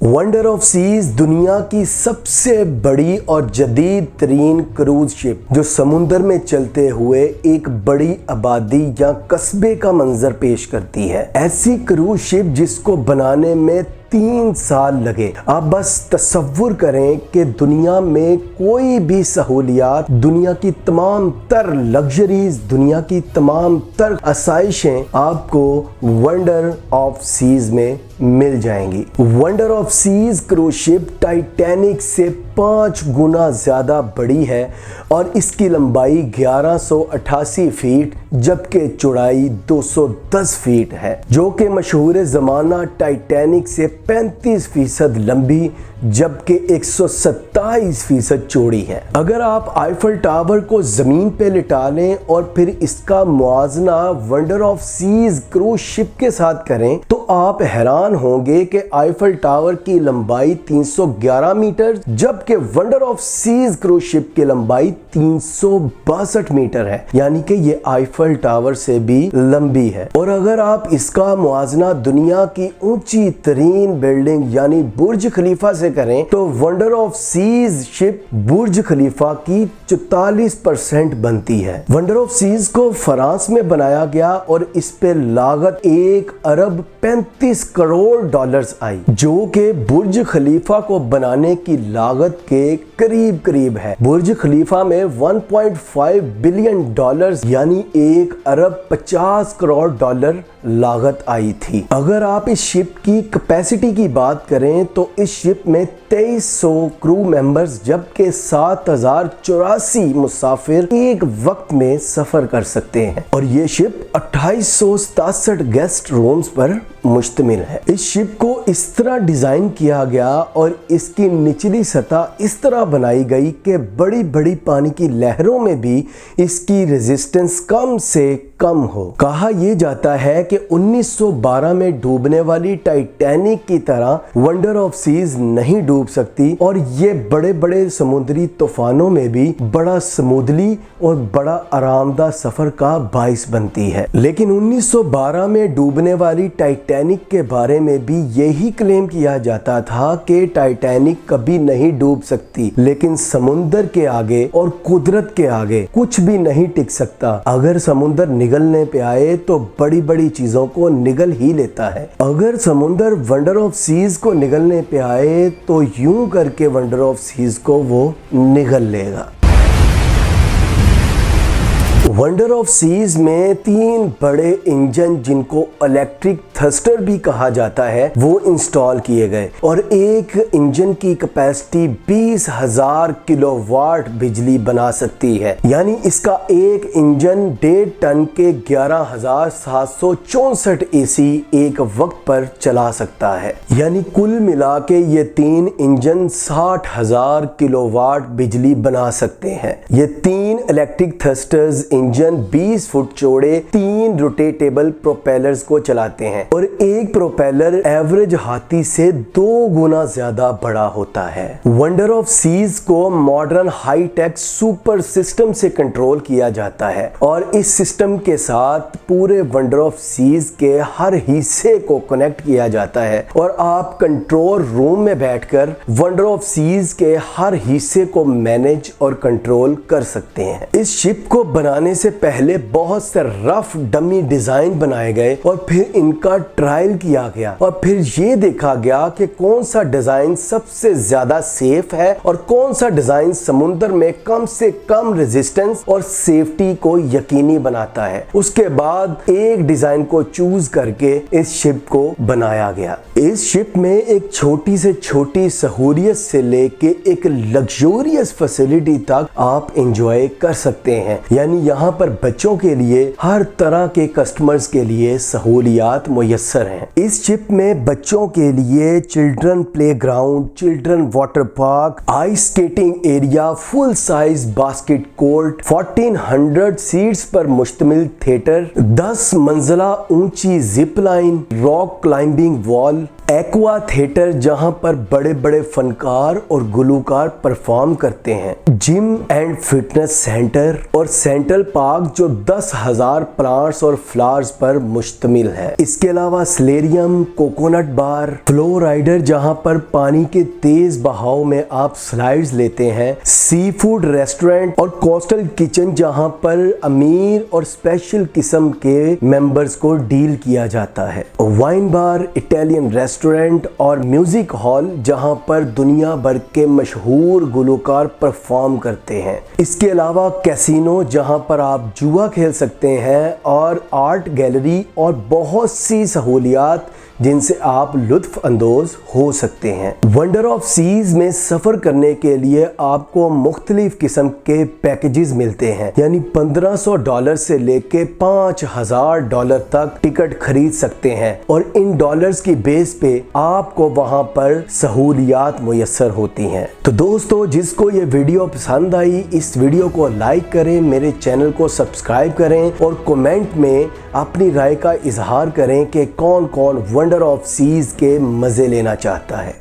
Wonder of seize दुनिया की सबसे बड़ी और जदीद तरीन क्रूज शिप जो समुंदर में चलते हुए एक बड़ी आबादी या कस्बे का मंजर पेश करती है। ऐसी क्रूज शिप जिसको बनाने में 3 साल लगे। आप बस तसव्वुर करें कि दुनिया में कोई भी सहूलियात, दुनिया की तमाम तर लग्जरीज, दुनिया की तमाम तर आसाइशें आपको वंडर ऑफ सीज में मिल जाएंगी। Wonder of seas cruise ship Titanic से 5 गुना ज़्यादा बड़ी है और इसकी लंबाई 1188 फीट जबकि चौड़ाई 210 फीट है, जो कि मशहूर ज़माना टाइटैनिक से 35% लंबी जबकि 127% चौड़ी है। अगर आप आईफल टावर को ज़मीन पे लिटा लें और फिर इसका मुआजना wonder of seas cruise ship के साथ करें तो आप हैरान होंगे कि आईफल टावर की लंबाई 311 मीटर जबकि wonder of seas cruise ship की लंबाई 362 मीटर है, यानी कि ये आईफल टावर से भी लंबी है। और अगर आप इसका मुआजना दुनिया की ऊंची तरीन बिल्डिंग यानी बुर्ज खलीफा से करें तो वंडर ऑफ सीज शिप बुर्ज खलीफा की 44% बनती है। वंडर ऑफ सीज को फ्रांस में बनाया गया और इस पे लागत 1 अरब 35 करोड़ डॉलर्स आई, जो कि बुर्ज खलीफा को बनाने की लागत के करीब है। बुर्ज खलीफा में 1.5 बिलियन डॉलर्स यानी 1 अरब 50 करोड़ डॉलर लागत आई थी। अगर आप इस शिप की कैपेसिटी की बात करें तो इस शिप में 2300 क्रू मेंबर्स जबकि 7084 मुसाफिर एक वक्त में सफर कर सकते हैं और ये शिप 2867 गेस्ट रूम्स पर मुश्तमिल है। इस शिप को इस तरह डिजाइन किया गया और इसकी निचली सतह इस तरह बनाई गई कि बड़ी बड़ी पानी की लहरों में भी इसकी रेजिस्टेंस कम से कम हो। कहा यह जाता है कि 1912 में डूबने वाली टाइटैनिक की तरह वंडर ऑफ सीज नहीं डूब सकती और ये बड़े बड़े समुद्री तूफानों में भी बड़ा स्मूथली और बड़ा आरामदायक सफर का बाइस बनती है। लेकिन 1912 में डूबने वाली टाइटैनिक के बारे में भी यही क्लेम किया जाता था कि टाइटैनिक कभी नहीं डूब सकती, लेकिन समुंदर के आगे और कुदरत के आगे कुछ भी नहीं टिक सकता। अगर समुंदर निगलने पे आए तो बड़ी बड़ी चीजों को निगल ही लेता है। अगर समुंदर वंडर ऑफ सीज को निगलने पे आए तो यूं करके वंडर ऑफ सीज को वो निगल लेगा। वंडर ऑफ सीज में 3 बड़े इंजन जिनको इलेक्ट्रिक थ्रस्टर भी कहा जाता है वो इंस्टॉल किए गए और एक इंजन की कैपेसिटी 20,000 किलोवाट बिजली बना सकती है, यानी इसका एक इंजन 1.5 टन के 11,764 एसी एक वक्त पर चला सकता है। यानी कुल मिला के ये 3 इंजन 60,000 किलोवाट बिजली बना सकते हैं। ये 3 इलेक्ट्रिक थ्रस्टर्स इंजन 20 फुट चौड़े 3 रोटेटेबल प्रोपेलर्स को चलाते हैं और एक प्रोपेलर एवरेज हाथी से 2 गुना ज्यादा बड़ा होता है। वंडर ऑफ सीज को modern high tech super system से कंट्रोल किया जाता है और इस सिस्टम के साथ पूरे वंडर ऑफ सीज के हर हिस्से को कनेक्ट किया जाता है और आप कंट्रोल रूम में बैठकर वंडर ऑफ सीज के हर हिस्से को मैनेज और कंट्रोल कर सकते हैं। इस शिप को बनाने से पहले बहुत से रफ डमी डिजाइन बनाए गए और फिर इनका ट्रायल किया गया और फिर ये देखा गया कि कौन सा डिजाइन सबसे ज्यादा सेफ है और कौन सा डिजाइन समुद्र में कम से कम रेजिस्टेंस और सेफ्टी को यकीनी बनाता है। उसके बाद एक डिजाइन को चूज करके इस शिप को बनाया गया। इस शिप में एक छोटी से छोटी सहूलियत से लेके एक लग्जूरियस फैसिलिटी तक आप एंजॉय कर सकते हैं, यानी यहाँ पर बच्चों के लिए हर तरह के कस्टमर्स के लिए सहूलियात मुयस्सर हैं। इस शिप में बच्चों के लिए children playground, children water park, ice skating area, full size basket court, 1400 seats पर मुश्तमिल थिएटर, 10 मंजिला ऊंची zip line, rock climbing wall, aqua theatre जहां पर बड़े बड़े फनकार और गुलूकार परफॉर्म करते हैं, जिम एंड फिटनेस सेंटर और सेंट्रल पार्क जो 10,000 प्लांट्स और फ्लावर्स पर मुश्तमिल है। इसके अलावा स्लेरियम, कोकोनट बार, फ्लो राइडर जहां पर पानी के तेज बहाव में आप स्लाइड्स लेते हैं, सी फूड रेस्टोरेंट और कोस्टल किचन जहां पर अमीर और स्पेशल किस्म के मेंबर्स को डील किया जाता है, वाइन बार, इटालियन रेस्टोरेंट और म्यूजिक हॉल जहां पर दुनिया भर के मशहूर गुलूकार परफॉर्म करते हैं। इसके अलावा कैसीनो जहां पर आप जुआ खेल सकते हैं और आर्ट गैलरी और बहुत सी सहूलियात जिनसे आप लुत्फ अंदोज हो सकते हैं। वंडर ऑफ सीज में सफ़र करने के लिए आपको मुख्तलिफ किस्म के पैकेजेस मिलते हैं, यानी $1500 से लेके $5000 तक टिकट खरीद सकते हैं और इन डॉलर्स की बेस पे आपको वहां पर सहूलियात मुयस्सर होती हैं। तो दोस्तों, जिसको ये वीडियो पसंद आई, इस वीडियो को लाइक करें, मेरे चैनल को सब्सक्राइब करें और कमेंट में अपनी राय का इजहार करें कि कौन कौन वंडर ऑफ सीज के मजे लेना चाहता है।